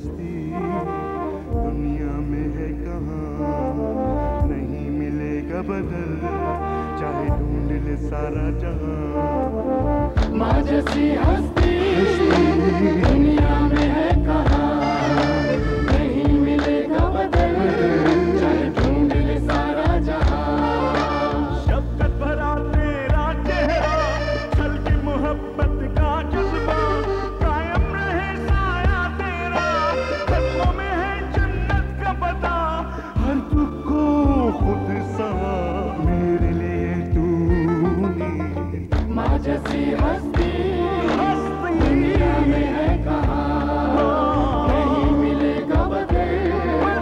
हस्ती दुनिया में है कहाँ, नहीं मिलेगा बदल चाहे ढूंढ ले सारा जहां। माँ जैसी हस्ती दुनिया में है कहाँ, नहीं मिलेगा बदल चाहे ढूंढ ले सारा जहां। शफ़क़त भरा तेरा चेहरा, छलके मोहब्बत का जज्बा, कायम रहे साया तेरा, कदमों में है जन्नत का पता। हर दुख को खुद सहा मेरे लिए तूने। माँ जैसी हस्ती दुनिया में है कहाँ, नहीं मिलेगा बदल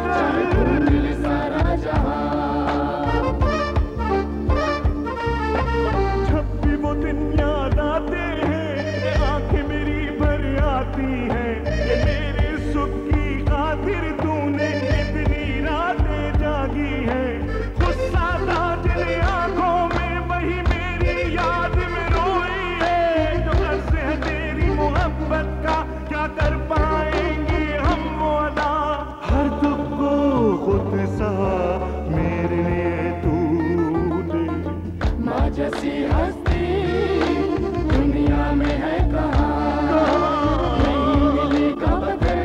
चाहे ढूंढ ले सारा जहां। जब भी वो दिन याद आते हैं आंखें मेरी भर आती हैं कि मेरे सुख की खातिर तूने इतनी रातें जागी हैं। गुस्सा था जिन आंखों में वही मेरी याद में रोई है। जो अर्ज़ है तेरी मोहब्बत का क्या कर पाएंगे हम वो अदा। हर दुख को खुद सहा मेरे लिए तूने। माँ जैसी हस्ती दुनिया में है कहाँ, नहीं मिलेगा बदल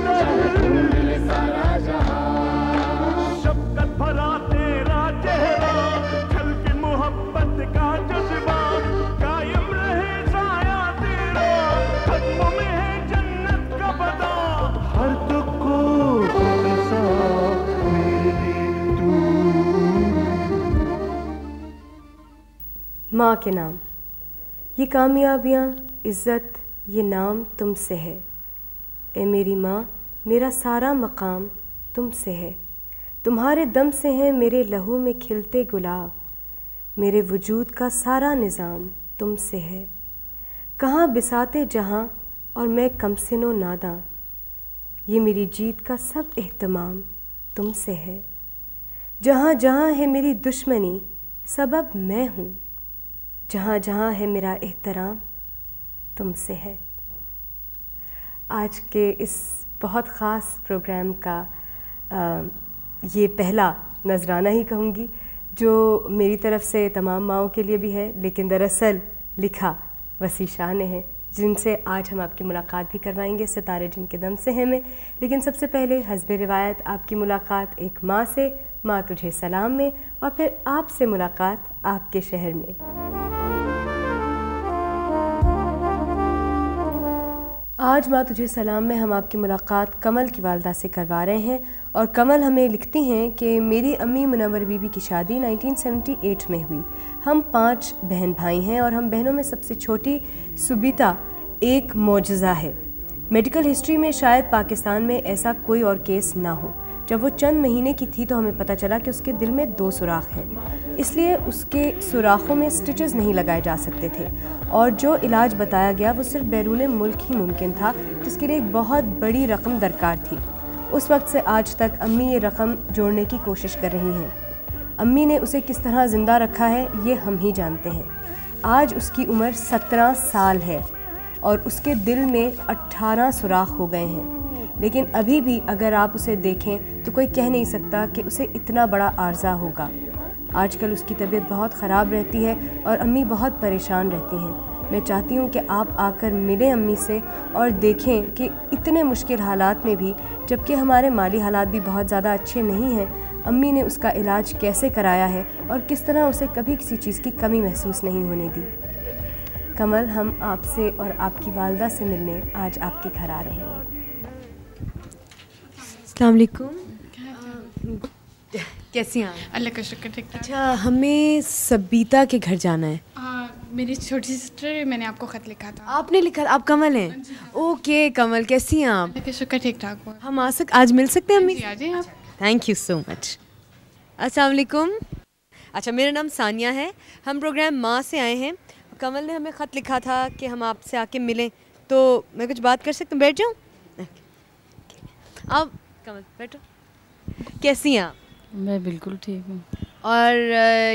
चाहे ढूंढ ले सारा जहां। शफ़क़त भरा तेरा चेहरा, छलके मोहब्बत का जज्बा, कायम रहे साया तेरा, कदमों में है जन्नत का पता। हर दुख को खुद सहा मेरे लिए तू। माँ के नाम, ये कामयाबियाँ इज़्ज़त ये नाम तुमसे है। ए मेरी माँ मेरा सारा मकाम तुमसे है। तुम्हारे दम से है मेरे लहू में खिलते गुलाब, मेरे वजूद का सारा निज़ाम तुमसे है। कहाँ बिसाते जहाँ और मैं कमसिनो नादां, ये मेरी जीत का सब एहतमाम तुमसे है। जहाँ जहाँ है मेरी दुश्मनी सबब मैं हूँ, जहाँ जहाँ है मेरा एहतराम तुमसे है। आज के इस बहुत ख़ास प्रोग्राम का ये पहला नजराना ही कहूँगी, जो मेरी तरफ़ से तमाम माँओं के लिए भी है, लेकिन दरअसल लिखा वसी शाह ने है, जिनसे आज हम आपकी मुलाकात भी करवाएंगे, सितारे जिनके दम से हैं में। लेकिन सबसे पहले हस्बे रिवायत आपकी मुलाकात एक माँ से, माँ तुझे सलाम में, और फिर आपसे मुलाकात आपके शहर में। आज माँ तुझे सलाम में हम आपकी मुलाकात कमल की वालदा से करवा रहे हैं, और कमल हमें लिखती हैं कि मेरी अम्मी मुनव्वर बीबी की शादी 1978 में हुई। हम 5 बहन भाई हैं और हम बहनों में सबसे छोटी सुबीता एक मौजज़ा है। मेडिकल हिस्ट्री में शायद पाकिस्तान में ऐसा कोई और केस ना हो। जब वो चंद महीने की थी तो हमें पता चला कि उसके दिल में 2 सुराख हैं, इसलिए उसके सुराखों में स्टिचेस नहीं लगाए जा सकते थे, और जो इलाज बताया गया वो सिर्फ बैरून मुल्क ही मुमकिन था, जिसके लिए एक बहुत बड़ी रकम दरकार थी। उस वक्त से आज तक अम्मी ये रकम जोड़ने की कोशिश कर रही हैं। अम्मी ने उसे किस तरह ज़िंदा रखा है ये हम ही जानते हैं। आज उसकी उम्र 17 साल है और उसके दिल में 18 सुराख हो गए हैं, लेकिन अभी भी अगर आप उसे देखें तो कोई कह नहीं सकता कि उसे इतना बड़ा आर्जा होगा। आजकल उसकी तबीयत बहुत ख़राब रहती है और अम्मी बहुत परेशान रहती हैं। मैं चाहती हूँ कि आप आकर मिलें अम्मी से और देखें कि इतने मुश्किल हालात में भी, जबकि हमारे माली हालात भी बहुत ज़्यादा अच्छे नहीं हैं, अम्मी ने उसका इलाज कैसे कराया है और किस तरह उसे कभी किसी चीज़ की कमी महसूस नहीं होने दी। कमल, हम आपसे और आपकी वालदा से मिलने आज आपके घर आ रहे हैं। अस्सलाम वालेकुम। कैसी हैं आप? अल्लाह का शुक्र, ठीक ठाक। अच्छा, हमें सबीता के घर जाना है। मेरी छोटी सिस्टर, मैंने आपको ख़त लिखा था। आपने लिखा? आप कमल हैं? ओके कमल, कैसी हैं आप? अल्लाह का शुक्र, ठीक ठाक। हम आज मिल सकते हैं अम्मी? आ जाइए आप। Thank you so much. अस्सलाम वालेकुम। अच्छा, मेरा नाम सानिया है, हम प्रोग्राम माँ से आए हैं। कमल ने हमें ख़त लिखा था कि हम आपसे आके मिलें, तो मैं कुछ बात कर सकती हूँ? बैठ जाऊँ? आप कमल बैठो। कैसी हैं आप? मैं बिल्कुल ठीक हूँ। और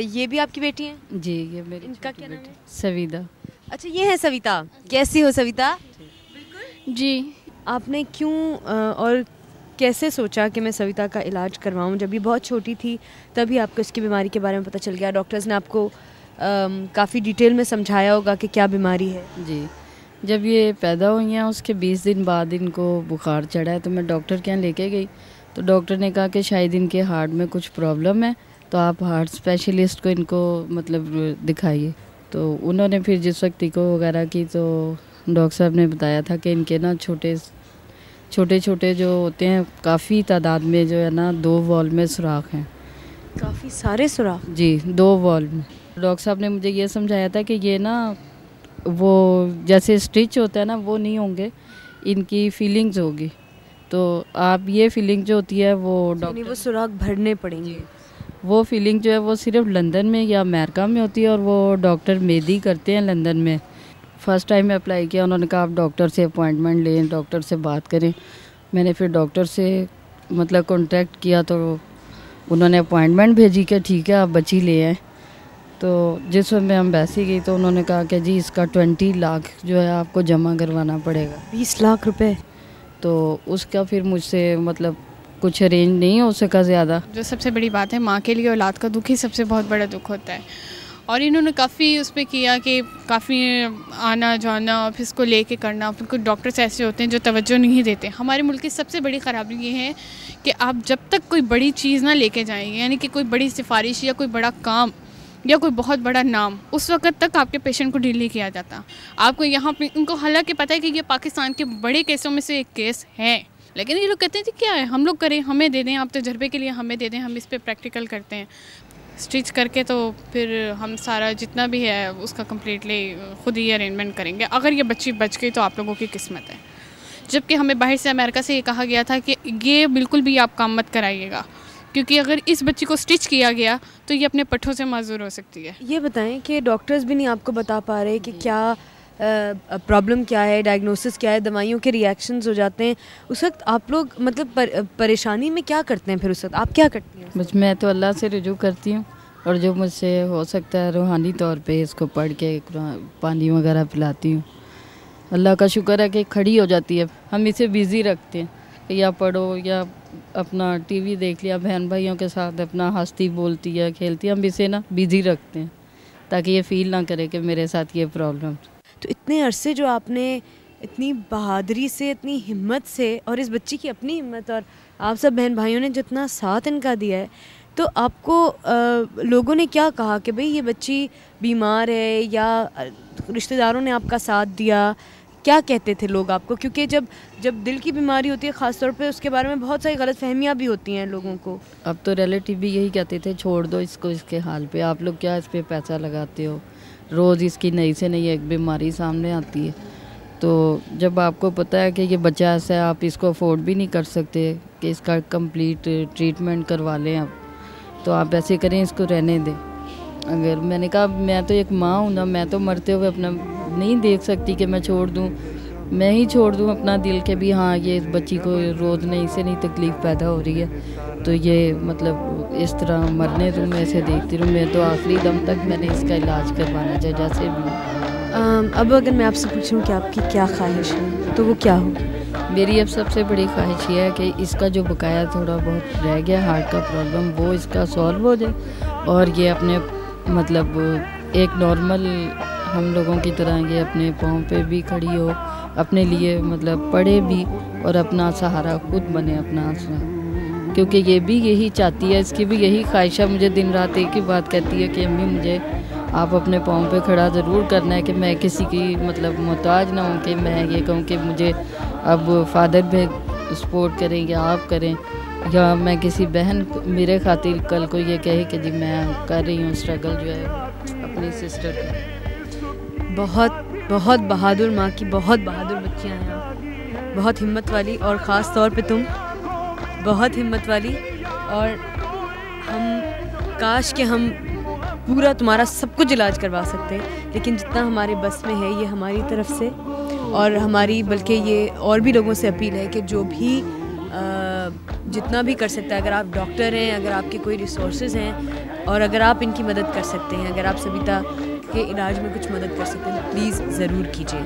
ये भी आपकी बेटी हैं? जी, ये मेरी इनका क्या नाम है? सविता। अच्छा, ये है सविता। कैसी हो सविता? जी। आपने क्यों और कैसे सोचा कि मैं सविता का इलाज करवाऊं? जब ये बहुत छोटी थी तभी आपको इसकी बीमारी के बारे में पता चल गया? डॉक्टर्स ने आपको काफ़ी डिटेल में समझाया होगा कि क्या बीमारी है? जी, जब ये पैदा हुई हैं उसके 20 दिन बाद इनको बुखार चढ़ा है, तो मैं डॉक्टर के यहाँ लेके गई। तो डॉक्टर ने कहा कि शायद इनके हार्ट में कुछ प्रॉब्लम है, तो आप हार्ट स्पेशलिस्ट को इनको मतलब दिखाइए। तो उन्होंने फिर जिस वक्त इको वगैरह की, तो डॉक्टर साहब ने बताया था कि इनके ना छोटे छोटे जो होते हैं काफ़ी तादाद में, जो है ना 2 वॉल्व में सुराख हैं। काफ़ी सारे सुराख? जी, 2 वॉल्व में। डॉक्टर साहब ने मुझे ये समझाया था कि ये ना वो जैसे स्टिच होता है ना, वो नहीं होंगे, इनकी फीलिंग्स होगी। तो आप ये फीलिंग जो होती है वो डॉक्टर, वो सुराख भरने पड़ेंगे। वो फीलिंग जो है वो सिर्फ लंदन में या अमेरिका में होती है, और वो डॉक्टर मेदी करते हैं लंदन में। फ़र्स्ट टाइम मैं अप्लाई किया, उन्होंने कहा आप डॉक्टर से अपॉइंटमेंट लें, डॉक्टर से बात करें। मैंने फिर डॉक्टर से मतलब कॉन्टैक्ट किया, तो उन्होंने अपॉइंटमेंट भेजी कि ठीक है आप बच्ची ले आएँ। तो जिस समय हम बैसी गई तो उन्होंने कहा कि जी इसका 20 लाख जो है आपको जमा करवाना पड़ेगा। 20 लाख रुपए? तो उसका फिर मुझसे मतलब कुछ अरेंज नहीं हो सका ज़्यादा। जो सबसे बड़ी बात है, माँ के लिए औलाद का दुख ही सबसे बहुत बड़ा दुख होता है। और इन्होंने काफ़ी उस पर किया कि काफ़ी आना जाना और फिर इसको लेके करना। फिर कुछ डॉक्टर्स ऐसे होते हैं जो तवज्जो नहीं देते। हमारे मुल्क की सबसे बड़ी ख़राबी ये है कि आप जब तक कोई बड़ी चीज़ ना लेके जाएंगे, यानी कि कोई बड़ी सिफारिश या कोई बड़ा काम या कोई बहुत बड़ा नाम, उस वक्त तक आपके पेशेंट को डील नहीं किया जाता। आपको यहाँ पे उनको हालांकि पता है कि ये पाकिस्तान के बड़े केसों में से एक केस है, लेकिन ये लोग कहते हैं कि क्या है, हम लोग करें, हमें दे दें, आप तजर्बे के लिए हमें दे दें, हम इस पर प्रैक्टिकल करते हैं स्टिच करके। तो फिर हम सारा जितना भी है उसका कम्प्लीटली खुद ही अरेंजमेंट करेंगे। अगर ये बच्ची बच गई तो आप लोगों की किस्मत है। जबकि हमें बाहर से अमेरिका से ये कहा गया था कि ये बिल्कुल भी आप काम मत कराइएगा, क्योंकि अगर इस बच्ची को स्टिच किया गया तो ये अपने पट्ठों से माजूर हो सकती है। ये बताएं कि डॉक्टर्स भी नहीं आपको बता पा रहे कि क्या प्रॉब्लम क्या है, डायग्नोसिस क्या है, दवाइयों के रिएक्शंस हो जाते हैं, उस वक्त आप लोग मतलब परेशानी में क्या करते हैं? फिर उस वक्त आप क्या करती हैं? बस मैं तो अल्लाह से रुजू करती हूँ, और जो मुझसे हो सकता है रूहानी तौर पे इसको पढ़ के पानी वगैरह पिलाती हूँ। अल्लाह का शुक्र है कि खड़ी हो जाती है। हम इसे बिज़ी रखते हैं, या पढ़ो या अपना टीवी देख लिया, बहन भाइयों के साथ अपना हंसती बोलती है, खेलती है। हम इसे ना बिज़ी रखते हैं ताकि ये फील ना करे कि मेरे साथ ये प्रॉब्लम। तो इतने अरसे जो आपने इतनी बहादुरी से, इतनी हिम्मत से, और इस बच्ची की अपनी हिम्मत, और आप सब बहन भाइयों ने जितना साथ इनका दिया है, तो आपको लोगों ने क्या कहा कि भाई ये बच्ची बीमार है, या रिश्तेदारों ने आपका साथ दिया? क्या कहते थे लोग आपको? क्योंकि जब दिल की बीमारी होती है ख़ास तौर पे, उसके बारे में बहुत सारी गलतफहमियां भी होती हैं लोगों को। अब तो रिलेटिव भी यही कहते थे छोड़ दो इसको इसके हाल पे, आप लोग क्या इस पे पैसा लगाते हो, रोज़ इसकी नई से नई एक बीमारी सामने आती है। तो जब आपको पता है कि ये बच्चा ऐसा है, आप इसको अफोर्ड भी नहीं कर सकते कि इसका कंप्लीट ट्रीटमेंट करवा लें आप, तो आप ऐसे करें, इसको रहने दें। अगर मैंने कहा मैं तो एक माँ हूँ ना, मैं तो मरते हुए अपना नहीं देख सकती कि मैं छोड़ दूँ, मैं ही छोड़ दूँ अपना दिल के भी हाँ ये इस बच्ची को रोज़ नई से नई तकलीफ़ पैदा हो रही है, तो ये मतलब इस तरह मरने दूँ, मैं इसे देखती रहूँ। मैं तो आखिरी दम तक मैंने इसका इलाज करवाना चाहिए जैसे भी। अब अगर मैं आपसे पूछूं कि आपकी क्या ख्वाहिश है तो वो क्या हो? मेरी अब सबसे बड़ी ख्वाहिश ये है कि इसका जो बकाया थोड़ा बहुत रह गया हार्ट का प्रॉब्लम, वो इसका सॉल्व हो जाए, और ये अपने मतलब एक नॉर्मल हम लोगों की तरह ये अपने पाँव पे भी खड़ी हो, अपने लिए मतलब पढ़े भी, और अपना सहारा खुद बने अपना आसरा। क्योंकि ये भी यही चाहती है, इसकी भी यही ख्वाहिश है। मुझे दिन रात एक ही बात कहती है कि अम्मी मुझे आप अपने पाँव पे खड़ा ज़रूर करना है, कि मैं किसी की मतलब मोहताज ना हूँ कि मैं ये कहूँ कि मुझे अब फादर भी सपोर्ट करें या आप करें, या मैं किसी बहन मेरे खातिर कल को ये कहे कि जी मैं कर रही हूँ स्ट्रगल जो है अपनी सिस्टर का। बहुत बहुत बहादुर माँ की बहुत बहादुर बच्चियाँ हैं आप, बहुत हिम्मत वाली, और ख़ास तौर पे तुम बहुत हिम्मत वाली। और हम काश कि हम पूरा तुम्हारा सब कुछ इलाज करवा सकते हैं, लेकिन जितना हमारे बस में है ये हमारी तरफ से और हमारी, बल्कि ये और भी लोगों से अपील है कि जो भी जितना भी कर सकता है, अगर आप डॉक्टर हैं, अगर आपके कोई रिसोर्सेज हैं, और अगर आप इनकी मदद कर सकते हैं, अगर आप सविता के इलाज में कुछ मदद कर सकते हैं, प्लीज़ ज़रूर कीजिए।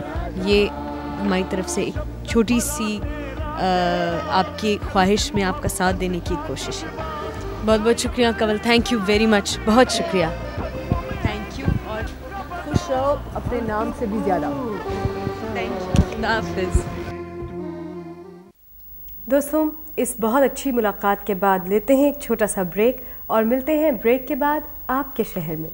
ये हमारी तरफ से एक छोटी सी आपकी ख्वाहिश में आपका साथ देने की कोशिश है। बहुत बहुत शुक्रिया Kanwal, thank you very much, बहुत शुक्रिया, थैंक यू। और खुश रहो अपने नाम से भी ज़्यादा। थैंक यू, खुदा हाफिज़। दोस्तों, इस बहुत अच्छी मुलाकात के बाद लेते हैं एक छोटा सा ब्रेक और मिलते हैं ब्रेक के बाद आपके शहर में।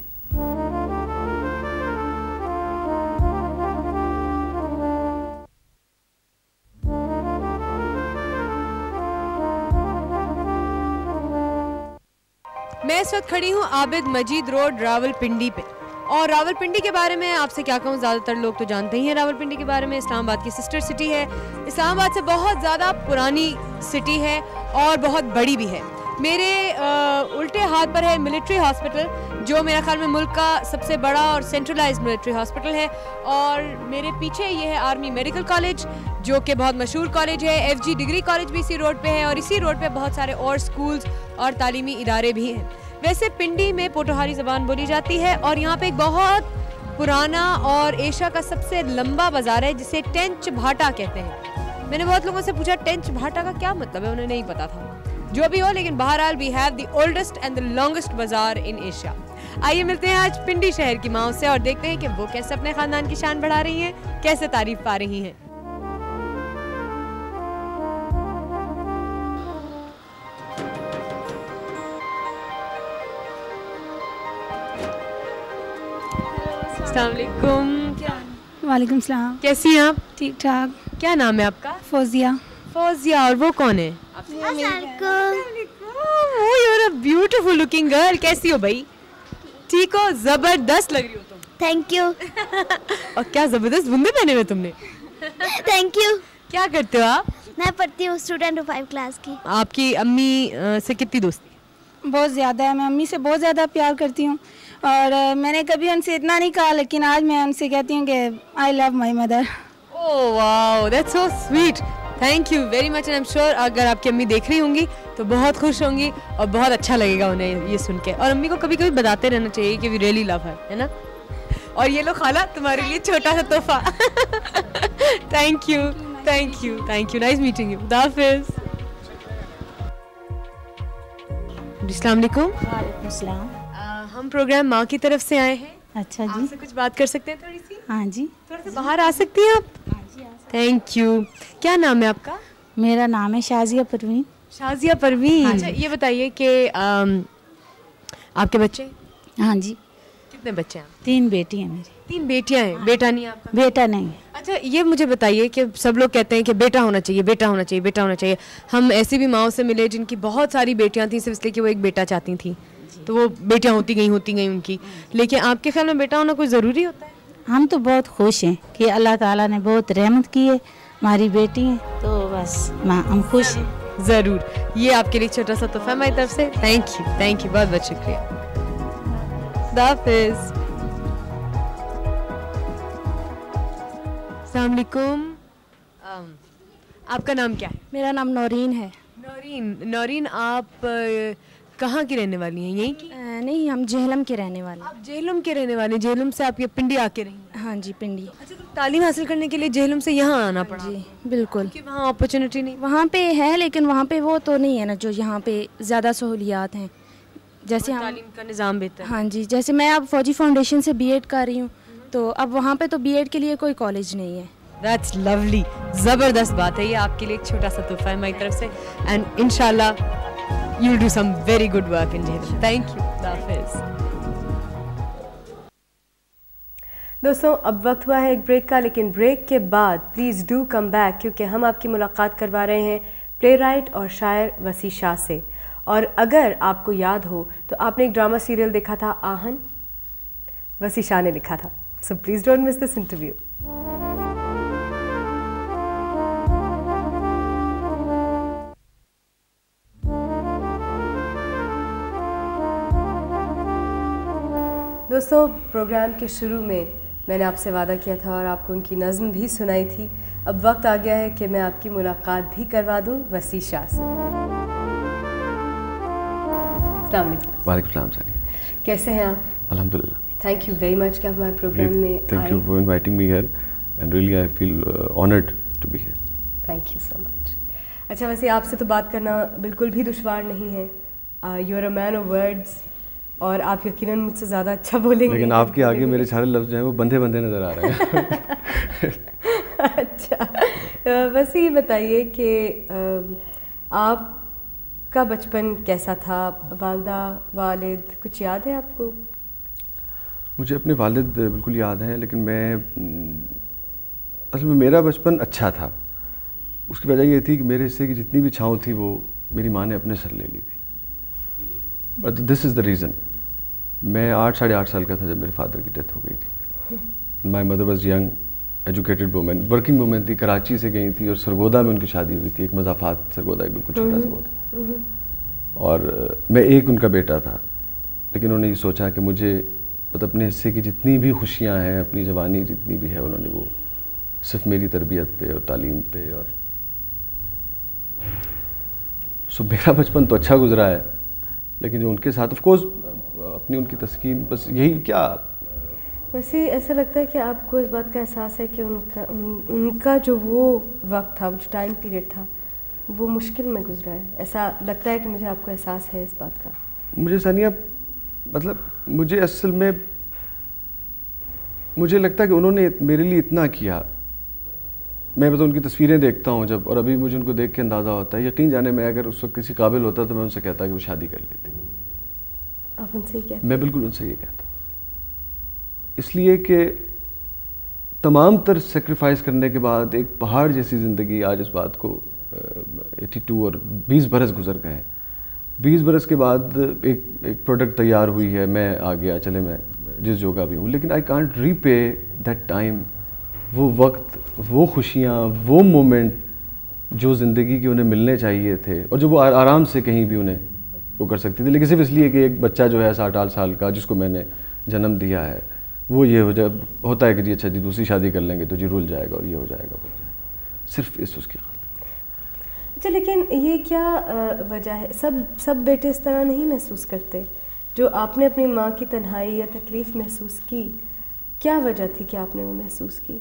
मैं इस वक्त खड़ी हूँ आबिद मजीद रोड रावलपिंडी पे, और रावलपिंडी के बारे में आपसे क्या कहूँ, ज़्यादातर लोग तो जानते ही हैं रावलपिंडी के बारे में। इस्लामाबाद की सिस्टर सिटी है, इस्लामाबाद से बहुत ज़्यादा पुरानी सिटी है और बहुत बड़ी भी है। मेरे उल्टे हाथ पर है मिलिट्री हॉस्पिटल, जो मेरा ख्याल में मुल्क का सबसे बड़ा और सेंट्रलाइज्ड मिलिट्री हॉस्पिटल है, और मेरे पीछे ये है आर्मी मेडिकल कॉलेज, जो कि बहुत मशहूर कॉलेज है। FG डिग्री कॉलेज भी इसी रोड पे है, और इसी रोड पे बहुत सारे और स्कूल्स और तालीमी इदारे भी हैं। वैसे पिंडी में पोटोहारी ज़बान बोली जाती है, और यहाँ पे एक बहुत पुराना और एशिया का सबसे लंबा बाज़ार है जिसे टेंच भाटा कहते हैं। मैंने बहुत लोगों से पूछा टेंच भाटा का क्या मतलब है, उन्हें नहीं पता था। जो भी हो, लेकिन बहरहाल we have the oldest and the longest bazaar in Asia. आइए मिलते हैं आज पिंडी शहर की माओं से और देखते हैं कि वो कैसे अपने ख़ानदान की शान बढ़ा रही हैं, कैसे तारीफ पा रही हैं। वालेकुम सलाम। कैसी हैं आप? ठीक ठाक। क्या नाम है आपका? फौजिया। फौजिया, और वो कौन है? You're a beautiful looking girl। कैसी हो भाई? ठीक हो? जबरदस्त लग रही हो तुम। Thank you. और क्या जबरदस्त बुंदे पहने हुए तुमने। Thank you. क्या करते हो आप? मैं पढ़ती हूँ, स्टूडेंट हूँ 5 क्लास की। आपकी अम्मी से कितनी दोस्ती? बहुत ज़्यादा है, मैं अम्मी से बहुत ज़्यादा प्यार करती हूँ, और मैंने कभी उनसे इतना नहीं कहा, लेकिन आज मैं उनसे कहती हूँ कि I love my mother. Oh wow, that's so sweet. Thank you very much, and I am sure अगर आपकी अम्मी देख रही होंगी तो बहुत खुश होंगी और बहुत अच्छा लगेगा उन्हें ये सुन के। और अम्मी को कभी कभी बताते रहना चाहिए कि वी रियली लव हर, है ना। और ये लो खाला, तुम्हारे लिए छोटा सा तोहफा। Thank you, thank you, thank you, nice meeting you. खुदा हाफिज़। अस्सलाम वालेकुम। वालेकुम सलाम। हम प्रोग्राम माँ की तरफ से आए हैं। अच्छा जी। आपसे कुछ बात कर सकते हैं थोड़ी सी? हाँ जी। थोड़ा सा बाहर आ सकती हैं आप? हाँ जी, थैंक यू। क्या नाम है आपका? मेरा नाम है शाजिया परवीन। शाजिया परवीन। हाँ, अच्छा ये बताइए कि आपके बच्चे? हाँ जी। कितने बच्चे हैं? 3 बेटी हैं मेरी। 3 बेटियां हैं। बेटा नहीं है आपका? बेटा नहीं है। अच्छा ये मुझे बताइए कि सब लोग कहते हैं कि बेटा होना चाहिए, बेटा होना चाहिए, बेटा होना चाहिए। हम ऐसी भी माओं से मिले जिनकी बहुत सारी बेटियां थी, सिर्फ इसलिए कि वो एक बेटा चाहती थी, तो वो बेटियां होती गई उनकी। लेकिन आपके ख्याल में बेटा होना कोई ज़रूरी होता है? हम तो बहुत खुश हैं कि अल्लाह ताला ने बहुत रहमत की है, हमारी बेटी है, तो बस हम खुश हैं। ज़रूर, ये आपके लिए छोटा सा तोहफा हमारी तरफ से। थैंक यू, बहुत बहुत शुक्रिया। खुदा हाफिज़। अस्सलाम वालेकुम। आपका नाम क्या है? मेरा नाम नौरीन है। नौरीन, आप कहाँ की रहने वाली हैं? यहीं की? नहीं, हम जेहलम के रहने वाले। आप जेहलम के रहने वाले? जेहलम से आप ये पिंडी आके रही हैं? हाँ जी, पिंडी। अच्छा, तो तालीम हासिल करने के लिए जेहलम से यहाँ आना पड़ा? जी बिल्कुल। कि वहाँ अपॉर्चुनिटी नहीं? वहाँ पे है, लेकिन वहाँ पे वो तो नहीं है ना जो यहाँ पे ज़्यादा सहूलियात हैं। जैसे हम तालीम का निज़ाम बेहतर? हाँ जी, जैसे मैं अब फौजी फाउंडेशन से B.Ed कर रही हूँ, तो अब वहाँ पे तो B.Ed के लिए कोई कॉलेज नहीं है। दैट्स लवली, ज़बरदस्त बात है। ये आपके लिए एक छोटा सा तोहफा है हमारी तरफ से, एंड इंशाल्लाह you will do some very good work in Jhelum. Thank you. खुदा हाफिज़। दोस्तों, अब वक्त हुआ है एक ब्रेक का, लेकिन ब्रेक के बाद प्लीज़ डू कम बैक, क्योंकि हम आपकी मुलाकात करवा रहे हैं प्ले राइट और शायर वसी शाह से। और अगर आपको याद हो तो आपने एक ड्रामा सीरियल देखा था आहन, वसी शाह ने लिखा था। So please don't miss this interview. दोस्तों, प्रोग्राम के शुरू में मैंने आपसे वादा किया था और आपको उनकी नज़्म भी सुनाई थी। अब वक्त आ गया है कि मैं आपकी मुलाकात भी करवा दूं वसी शाह से। अस्सलाम वालेकुम सलाम सानिया, कैसे हैं आप? अल्हम्दुलिल्लाह। थैंक यू वेरी मच कि आप हमारे प्रोग्राम में thank you for inviting me here. and really I feel honored to be here. Thank you so much. अच्छा, वैसे आपसे तो बात करना बिल्कुल भी दुश्वार नहीं है, you are a man of words, और आप यकीनन मुझसे ज़्यादा अच्छा बोलेंगे। लेकिन आपके आगे मेरे सारे लफ्ज़ जो हैं वो बंधे बंधे नज़र आ रहे हैं। अच्छा, वैसे ये बताइए कि आपका बचपन कैसा था, वालदा वालिद कुछ याद है आपको? मुझे अपने वालिद बिल्कुल याद हैं, लेकिन मैं असल में मेरा बचपन अच्छा था। उसकी वजह ये थी कि मेरे हिस्से की जितनी भी छाँव थी वो मेरी माँ ने अपने सर ले ली थी। But this is the reason, मैं 8-8.5 साल का था जब मेरे फादर की डेथ हो गई थी। My mother was young educated women, working women थी, कराची से गई थी और सरगोदा में उनकी शादी हुई थी, एक मज़ाफ़ात सरगोदा, एक बिल्कुल छोटा सा था। और मैं एक उनका बेटा था, लेकिन उन्होंने ये सोचा कि मुझे मतलब अपने हिस्से की जितनी भी खुशियाँ हैं, अपनी जवानी जितनी भी है, उन्होंने वो सिर्फ मेरी तरबियत पे और तालीम पे। और सो मेरा बचपन तो अच्छा गुजरा है, लेकिन जो उनके साथ ऑफ कोर्स अपनी उनकी तस्कीन, बस यही क्या। वैसे ऐसा लगता है कि आपको इस बात का एहसास है कि उनका जो वो वक्त था, वो जो टाइम पीरियड था, वो मुश्किल में गुजरा है, ऐसा लगता है कि मुझे आपको एहसास है इस बात का? मुझे सानिया मतलब मुझे असल में मुझे लगता है कि उन्होंने मेरे लिए इतना किया। मैं तो उनकी तस्वीरें देखता हूँ जब, और अभी मुझे उनको देख के अंदाज़ा होता है, यकीन जाने मैं अगर उस वक्त किसी काबिल होता तो मैं उनसे कहता कि वो शादी कर लेती। आप उनसे कहते? मैं बिल्कुल उनसे ये कहता, इसलिए कि तमाम तर सेक्रीफाइस करने के बाद एक पहाड़ जैसी ज़िंदगी, आज इस बात को 82 और 20 बरस गुजर गए हैं। 20 बरस के बाद एक प्रोडक्ट तैयार हुई है, मैं आ गया, चले मैं जिस जगह भी हूँ, लेकिन I can't repay that time, वो वक्त, वो खुशियाँ, वो मोमेंट जो ज़िंदगी के उन्हें मिलने चाहिए थे, और जो वो आराम से कहीं भी उन्हें वो कर सकती थी। लेकिन सिर्फ इसलिए कि एक बच्चा जो है 7-8 साल का, जिसको मैंने जन्म दिया है, वो ये हो जाए, होता है कि जी अच्छा जी दूसरी शादी कर लेंगे तो जी रुल जाएगा और ये हो जाएगा, वो सिर्फ इस उसकी। अच्छा, लेकिन ये क्या वजह है? सब बेटे इस तरह नहीं महसूस करते जो आपने अपनी माँ की तन्हाई या तकलीफ़ महसूस की। क्या वजह थी कि आपने वो महसूस की?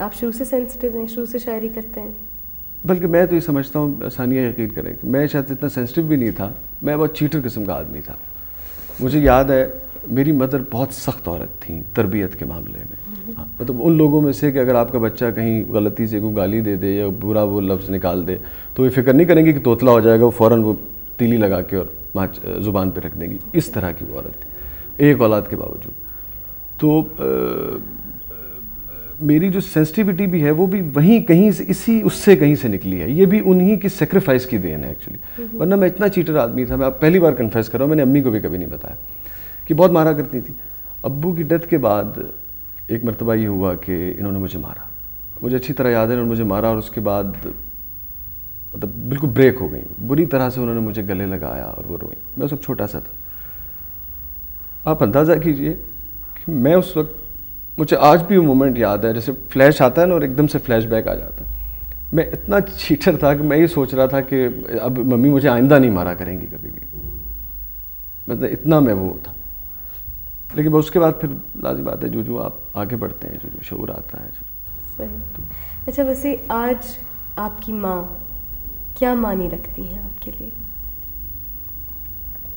आप शुरू से सेंसिटिव हैं, शुरू से शायरी करते हैं। बल्कि मैं तो ये समझता हूँ, सानिया यकीन करें कि मैं शायद इतना सेंसिटिव भी नहीं था, मैं बहुत चीटर किस्म का आदमी था। मुझे याद है मेरी मदर बहुत सख्त औरत थी तरबियत के मामले में। हाँ, मतलब उन लोगों में से कि अगर आपका बच्चा कहीं गलती से कोई गाली दे दे या बुरा वो लफ्ज़ निकाल दे तो ये फिक्र नहीं करेंगी कि तोतला हो जाएगा, वो फ़ौरन वो तीली लगा के और ज़ुबान पे रख देंगी। इस तरह की वो औरत थी, एक औलाद के बावजूद। तो मेरी जो सेंसिटिविटी भी है वो भी वहीं कहीं से, इसी उससे कहीं से निकली है। ये भी उन्हीं की सेक्रीफाइस की देन है एक्चुअली, वरना मैं इतना चीटर आदमी था। मैं आप पहली बार कन्फेस कर रहा हूँ, मैंने अम्मी को भी कभी नहीं बताया कि बहुत मारा करती थी। अब्बू की डेथ के बाद एक मरतबा ये हुआ कि इन्होंने मुझे मारा, मुझे अच्छी तरह याद है, इन्होंने मुझे मारा और उसके बाद मतलब बिल्कुल ब्रेक हो गई, बुरी तरह से उन्होंने मुझे गले लगाया और वो रोई। मैं उस वक्त छोटा सा था। आप अंदाज़ा कीजिए कि मैं उस वक्त, मुझे आज भी वो मोमेंट याद है, जैसे फ्लैश आता है ना और एकदम से फ्लैशबैक आ जाता है। मैं इतना चीटर था कि मैं ये सोच रहा था कि अब मम्मी मुझे आइंदा नहीं मारा करेंगी कभी भी, मतलब इतना मैं वो था। लेकिन उसके बाद फिर लाज़िम बात है, जो आप आगे बढ़ते हैं, जो शऊर आता है। सही। तो अच्छा, वैसे आज आपकी माँ क्या मानी रखती हैं आपके लिए?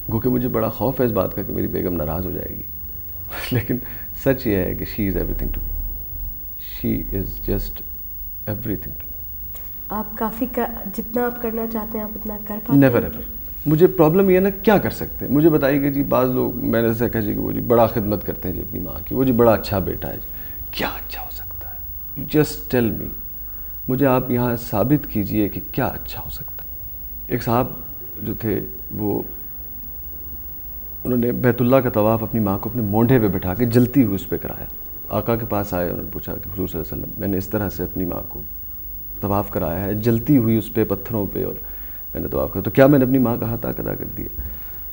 क्योंकि मुझे बड़ा खौफ है इस बात का कि मेरी बेगम नाराज़ हो जाएगी लेकिन सच ये है कि she is everything to me, she is just everything to. आप काफ़ी जितना आप करना चाहते हैं आप उतना कर पाते हैं? Never ever. मुझे प्रॉब्लम ये है ना, क्या कर सकते हैं? मुझे बताइए कि जी बाज़ लोग मैंने ऐसा कहा जी कि वो जी बड़ा खिदमत करते हैं जी अपनी माँ की, वो जी बड़ा अच्छा बेटा है जी। क्या अच्छा हो सकता है? जस्ट टेल मी, मुझे आप यहाँ साबित कीजिए कि क्या अच्छा हो सकता है। एक साहब जो थे वो, उन्होंने बैतुल्लाह का तवाफ़ अपनी माँ को अपने मोंढे पे बिठा के जलती हुई उस पर कराया। आका के पास आए, उन्होंने पूछा कि हुज़ूर सल्लल्लाहु अलैहि वसल्लम, मैंने इस तरह से अपनी माँ को तवाफ़ कराया है जलती हुई उस पर पत्थरों पे, और मैंने तवाफ़ करा, तो क्या मैंने अपनी माँ का हक़ अदा कर दिया?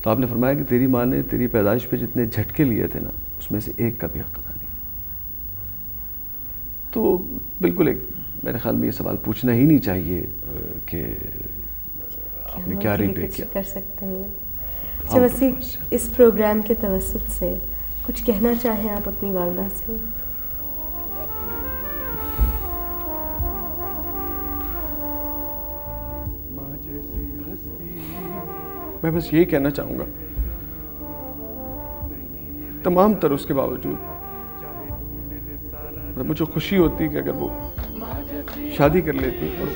तो आपने फरमाया कि तेरी माँ ने तेरी पैदाइश पे जितने झटके लिए थे ना, उसमें से एक का भी हक़ अदा नहीं। तो बिल्कुल एक मेरे ख्याल में ये सवाल पूछना ही नहीं चाहिए कि आपने क्या रीपे किया कर सकते हैं। अच्छा, वैसे इस प्रोग्राम के तवस्सुत से कुछ कहना चाहें आप अपनी वालदा से? मैं बस यही कहना चाहूँगा, तमाम तरह उसके बावजूद मतलब मुझे खुशी होती कि अगर वो शादी कर लेती और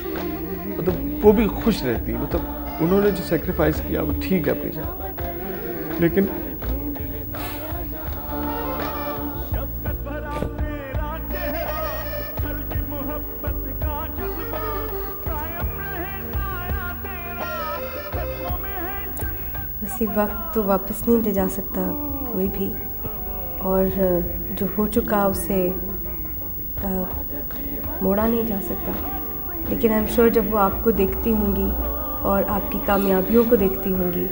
मतलब वो भी खुश रहती। मतलब उन्होंने जो सेक्रीफाइस किया वो ठीक है अपनी जगह, लेकिन वैसे वक्त तो वापस नहीं ले जा सकता कोई भी, और जो हो चुका उसे मोड़ा नहीं जा सकता। लेकिन आई एम श्योर जब वो आपको देखती होंगी और आपकी कामयाबियों को देखती होंगी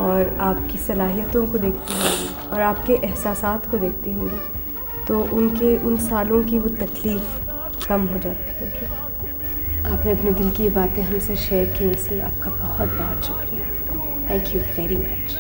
और आपकी सलाहियतों को देखती होंगी और आपके एहसासात को देखती होंगी, तो उनके उन सालों की वो तकलीफ़ कम हो जाती होगी। आपने अपने दिल की ये बातें हमसे शेयर की, इसलिए आपका बहुत बहुत शुक्रिया। Thank you very much.